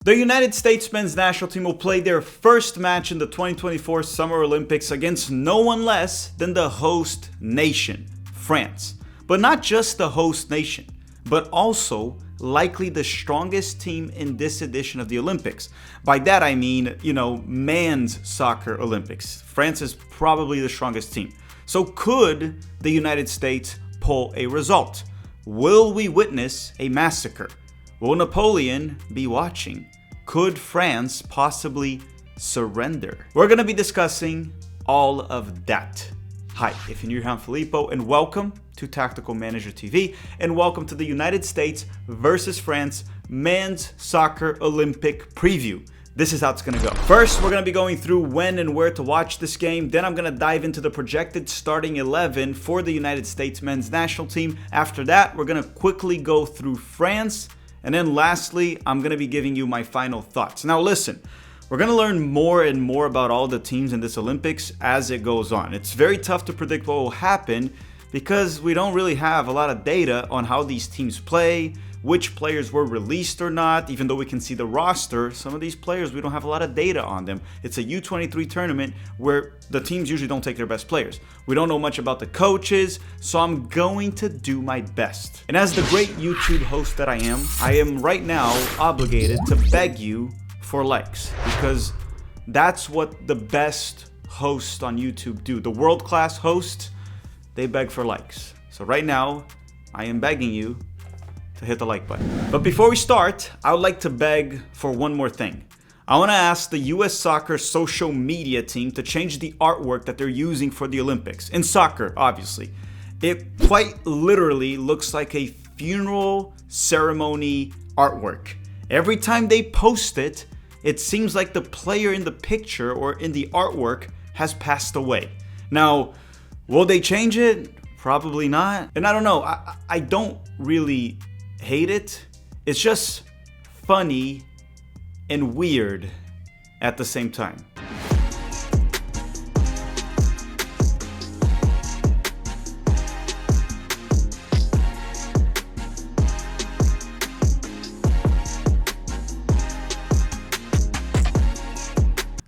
The United States men's national team will play their first match in the 2024 Summer Olympics against no one less than the host nation, France. But not just the host nation, but also likely the strongest team in this edition of the Olympics. By that I mean, men's soccer Olympics. France is probably the strongest team. So could the United States pull a result? Will we witness a massacre? Will Napoleon be watching? Could France possibly surrender? We're going to be discussing all of that. Hi, if you're new here, I'm Filippo, and welcome to Tactical Manager TV, and welcome to the United States versus France Men's Soccer Olympic Preview. This is how it's going to go. First, we're going to be going through when and where to watch this game. Then I'm going to dive into the projected starting 11 for the United States men's national team. After that, we're going to quickly go through France. And then lastly, I'm going to be giving you my final thoughts. Now listen, we're going to learn more and more about all the teams in this Olympics as it goes on. It's very tough to predict what will happen because we don't really have a lot of data on how these teams play, which players were released or not. Even though we can see the roster, some of these players, we don't have a lot of data on them. It's a U23 tournament where the teams usually don't take their best players. We don't know much about the coaches, so I'm going to do my best. And as the great YouTube host that I am right now obligated to beg you for likes, because that's what the best hosts on YouTube do. The world-class hosts, they beg for likes. So right now, I am begging you to hit the like button. But before we start, I would like to beg for one more thing. I want to ask the US Soccer social media team to change the artwork that they're using for the Olympics. In soccer, obviously. It quite literally looks like a funeral ceremony artwork. Every time they post it, it seems like the player in the picture or in the artwork has passed away. Now, will they change it? Probably not. And I don't know, I don't really hate it. It's just funny and weird at the same time.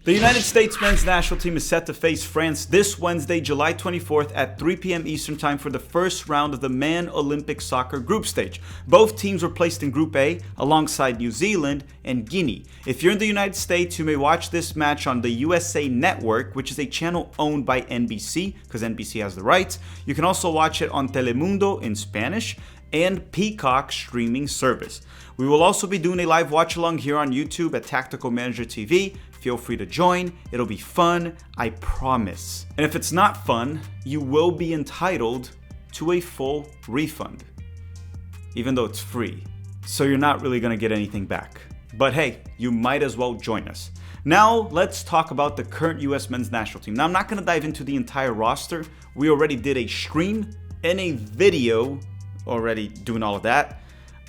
The United States men's national team is set to face France this Wednesday, July 24th at 3 p.m. Eastern Time for the first round of the Man Olympic Soccer Group Stage. Both teams were placed in Group A alongside New Zealand and Guinea. If you're in the United States, you may watch this match on the USA Network, which is a channel owned by NBC, because NBC has the rights. You can also watch it on Telemundo in Spanish and Peacock streaming service. We will also be doing a live watch along here on YouTube at Tactical Manager TV. Feel free to join. It'll be fun, I promise. And if it's not fun, you will be entitled to a full refund, even though it's free. So you're not really gonna get anything back. But hey, you might as well join us. Now let's talk about the current US men's national team. Now I'm not gonna dive into the entire roster. We already did a stream and a video already doing all of that.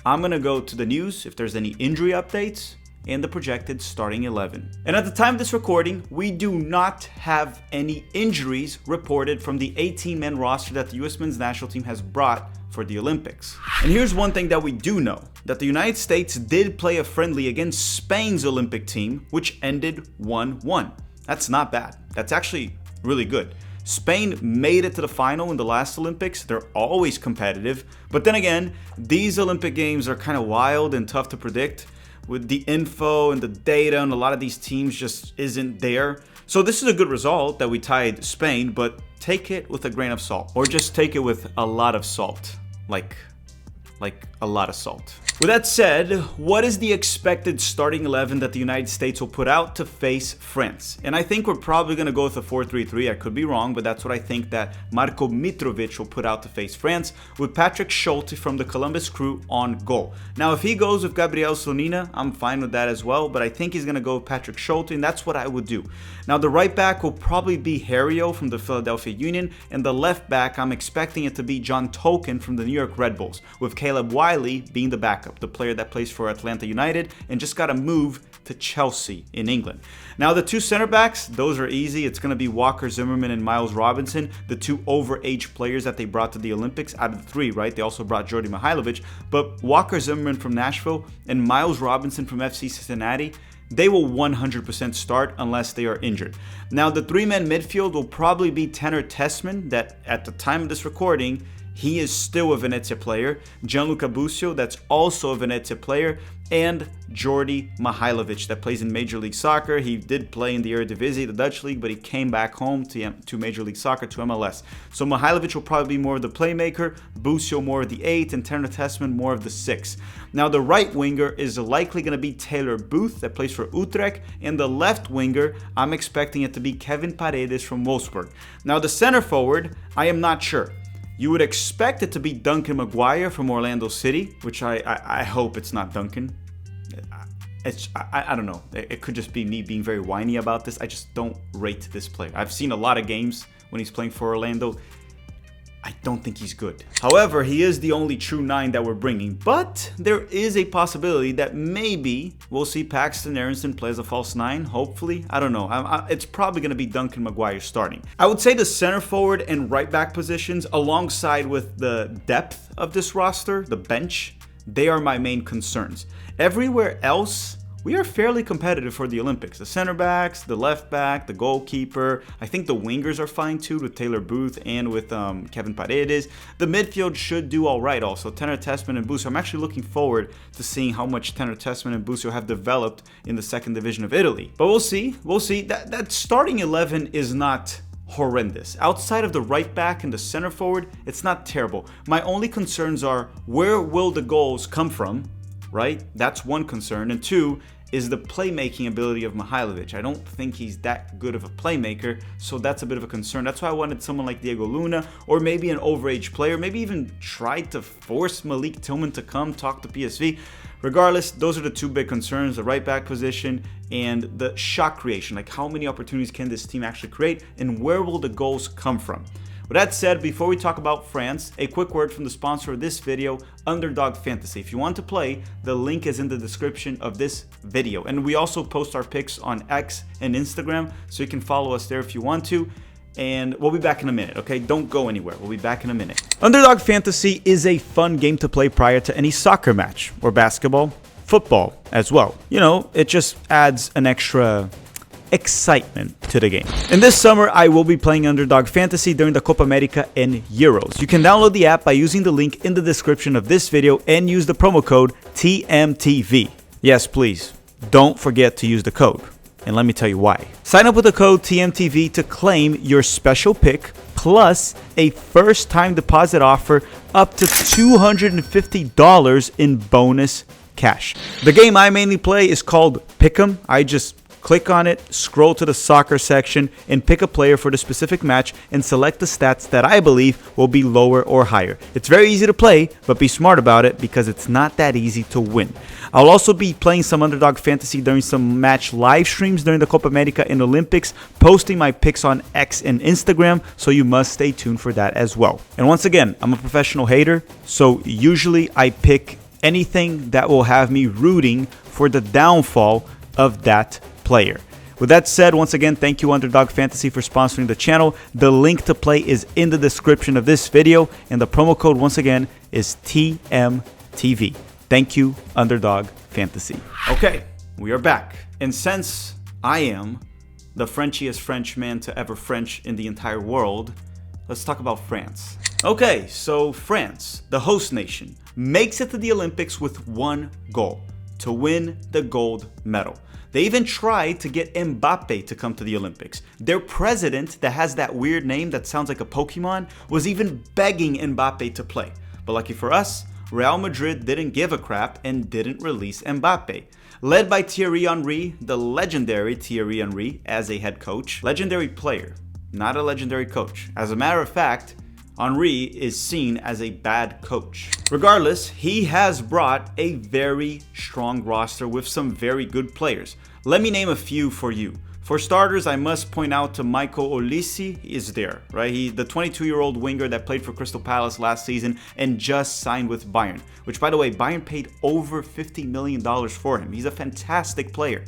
I'm gonna go to the news if there's any injury updates and the projected starting 11. And at the time of this recording, we do not have any injuries reported from the 18-man roster that the US men's national team has brought for the Olympics. And here's one thing that we do know, that the United States did play a friendly against Spain's Olympic team, which ended 1-1. That's not bad. That's actually really good. Spain made it to the final in the last Olympics. They're always competitive. But then again, these Olympic games are kind of wild and tough to predict, with the info and the data and a lot of these teams just isn't there. So this is a good result that we tied Spain, but take it with a grain of salt, or just take it with a lot of salt, like a lot of salt. With that said, what is the expected starting 11 that the United States will put out to face France? And I think we're probably going to go with a 4-3-3. I could be wrong, but that's what I think that Marko Mitrovic will put out to face France, with Patrick Schulte from the Columbus Crew on goal. Now, if he goes with Gabriel Slonina, I'm fine with that as well, but I think he's going to go with Patrick Schulte, and that's what I would do. Now, the right back will probably be Herrio from the Philadelphia Union, and the left back, I'm expecting it to be John Tolkin from the New York Red Bulls, with Caleb Wiley being the backup, the player that plays for Atlanta United and just got a move to Chelsea in England. Now, the two center backs, those are easy. It's going to be Walker Zimmerman and Miles Robinson, the two overage players that they brought to the Olympics out of the three, right? They also brought Jordi Mihailovic, but Walker Zimmerman from Nashville and Miles Robinson from FC Cincinnati, they will 100% start unless they are injured. Now, the three-man midfield will probably be Tanner Tessman, that at the time of this recording, he is still a Venezia player, Gianluca Busio, that's also a Venezia player, and Jordi Mihailovic, that plays in Major League Soccer. He did play in the Eredivisie, the Dutch league, but he came back home to Major League Soccer, to MLS. So Mihailovic will probably be more of the playmaker, Busio more of the 8, and Tanner Tessman more of the 6. Now, the right winger is likely going to be Taylor Booth, that plays for Utrecht, and the left winger, I'm expecting it to be Kevin Paredes from Wolfsburg. Now, the center forward, I am not sure. You would expect it to be Duncan Maguire from Orlando City, which I hope it's not Duncan. I don't know. It could just be me being very whiny about this. I just don't rate this player. I've seen a lot of games when he's playing for Orlando. I don't think he's good. However, he is the only true 9 that we're bringing. But there is a possibility that maybe we'll see Paxton Aronson play as a false 9. Hopefully. I don't know. It's probably going to be Duncan Maguire starting. I would say the center forward and right back positions, alongside with the depth of this roster, the bench, they are my main concerns. Everywhere else, we are fairly competitive for the Olympics. The center backs, the left back, the goalkeeper. I think the wingers are fine too, with Taylor Booth and with Kevin Paredes. The midfield should do all right also. Tanner Tessman and Busio. I'm actually looking forward to seeing how much Tanner Tessman and Busio have developed in the second division of Italy. But we'll see. We'll see. That starting 11 is not horrendous. Outside of the right back and the center forward, it's not terrible. My only concerns are, where will the goals come from, right? That's one concern. And two, is the playmaking ability of Mihailovic. I don't think he's that good of a playmaker, so that's a bit of a concern. That's why I wanted someone like Diego Luna, or maybe an overage player, maybe even try to force Malik Tillman to come talk to PSV. Regardless, those are the two big concerns, the right back position and the shot creation. Like, how many opportunities can this team actually create, and where will the goals come from? With that said, before we talk about France, a quick word from the sponsor of this video, Underdog Fantasy. If you want to play, the link is in the description of this video. And we also post our picks on X and Instagram, so you can follow us there if you want to. And we'll be back in a minute, okay? Don't go anywhere. We'll be back in a minute. Underdog Fantasy is a fun game to play prior to any soccer match, or basketball, football as well. You know, it just adds an extra excitement to the game. In this summer, I will be playing Underdog Fantasy during the Copa America and Euros. You can download the app by using the link in the description of this video and use the promo code TMTV. Yes, please, don't forget to use the code. And let me tell you why. Sign up with the code TMTV to claim your special pick plus a first-time deposit offer up to $250 in bonus cash. The game I mainly play is called Pick'em. I just click on it, scroll to the soccer section, and pick a player for the specific match and select the stats that I believe will be lower or higher. It's very easy to play, but be smart about it because it's not that easy to win. I'll also be playing some Underdog Fantasy during some match live streams during the Copa America and Olympics, posting my picks on X and Instagram, so you must stay tuned for that as well. And once again, I'm a professional hater, so usually I pick anything that will have me rooting for the downfall of that player. With that said, once again, thank you Underdog Fantasy for sponsoring the channel. The link to play is in the description of this video, and the promo code once again is TMTV. Thank you, Underdog Fantasy. Okay, we are back. And since I am the Frenchiest French man to ever French in the entire world, let's talk about France. Okay, so France, the host nation, makes it to the Olympics with one goal: to win the gold medal. They even tried to get Mbappe to come to the Olympics. Their president, that has that weird name that sounds like a Pokemon, was even begging Mbappe to play. But lucky for us, Real Madrid didn't give a crap and didn't release Mbappe. Led by Thierry Henry, the legendary Thierry Henry as a head coach. Legendary player, not a legendary coach. As a matter of fact, Henry is seen as a bad coach. Regardless, he has brought a very strong roster with some very good players. Let me name a few for you. For starters, I must point out to Michael Olise is there, right? The 22-year-old winger that played for Crystal Palace last season and just signed with Bayern, which, by the way, Bayern paid over $50 million for him. He's a fantastic player.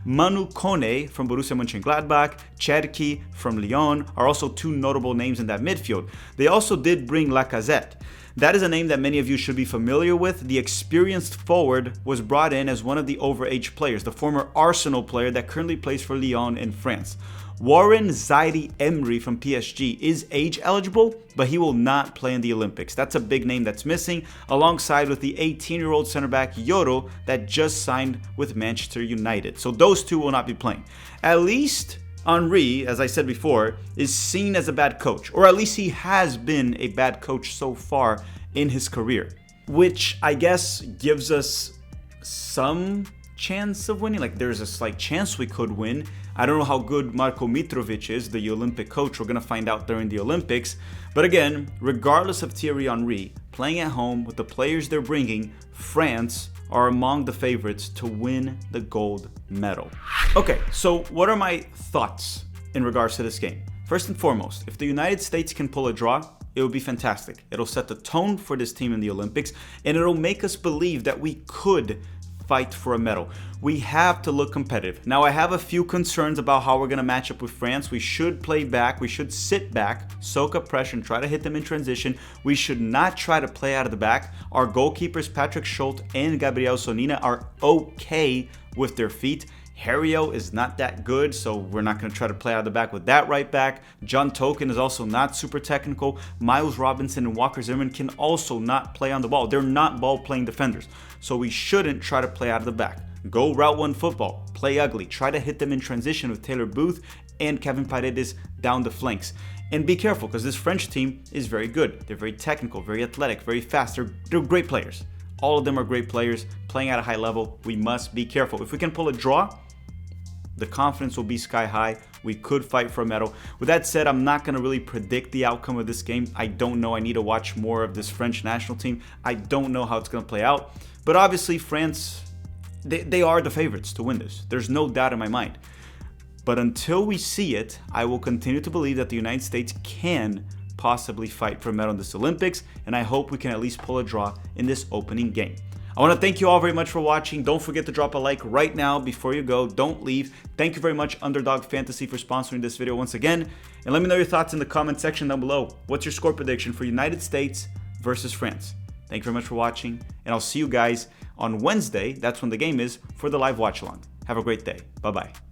Manu Kone from Borussia Mönchengladbach, Cherki from Lyon are also two notable names in that midfield. They also did bring Lacazette. That is a name that many of you should be familiar with. The experienced forward was brought in as one of the overage players, the former Arsenal player that currently plays for Lyon in France. Warren Zaïre-Emery from PSG is age eligible, but he will not play in the Olympics. That's a big name that's missing, alongside with the 18-year-old center back Yoro that just signed with Manchester United. So those two will not be playing. At least Henry, as I said before, is seen as a bad coach, or at least he has been a bad coach so far in his career, which I guess gives us some chance of winning. Like, there's a slight chance we could win. I don't know how good Marko Mitrovic is, the Olympic coach. We're going to find out during the Olympics. But again, regardless of Thierry Henry, playing at home with the players they're bringing, France are among the favorites to win the gold medal. Okay, so what are my thoughts in regards to this game? First and foremost, if the United States can pull a draw, it would be fantastic. It'll set the tone for this team in the Olympics, and it'll make us believe that we could fight for a medal. We have to look competitive. Now, I have a few concerns about how we're going to match up with France. We should play back. We should sit back, soak up pressure, and try to hit them in transition. We should not try to play out of the back. Our goalkeepers, Patrick Schulte and Gabriel Sonina, are okay with their feet. Herrio is not that good, so we're not going to try to play out of the back with that right back. John Token is also not super technical. Miles Robinson and Walker Zimmerman can also not play on the ball. They're not ball-playing defenders, so we shouldn't try to play out of the back. Go route one football, play ugly, try to hit them in transition with Taylor Booth and Kevin Paredes down the flanks. And be careful, because this French team is very good. They're very technical, very athletic, very fast. They're great players. All of them are great players playing at a high level. We must be careful. If we can pull a draw, the confidence will be sky high. We could fight for a medal. With that said, I'm not going to really predict the outcome of this game. I don't know. I need to watch more of this French national team. I don't know how it's going to play out. But obviously, France, they are the favorites to win this. There's no doubt in my mind. But until we see it, I will continue to believe that the United States can possibly fight for a medal in this Olympics, and I hope we can at least pull a draw in this opening game. I want to thank you all very much for watching. Don't forget to drop a like right now before you go. Don't leave. Thank you very much, Underdog Fantasy, for sponsoring this video once again. And let me know your thoughts in the comment section down below. What's your score prediction for United States versus France? Thank you very much for watching, and I'll see you guys on Wednesday. That's when the game is, for the live watch along. Have a great day. Bye-bye.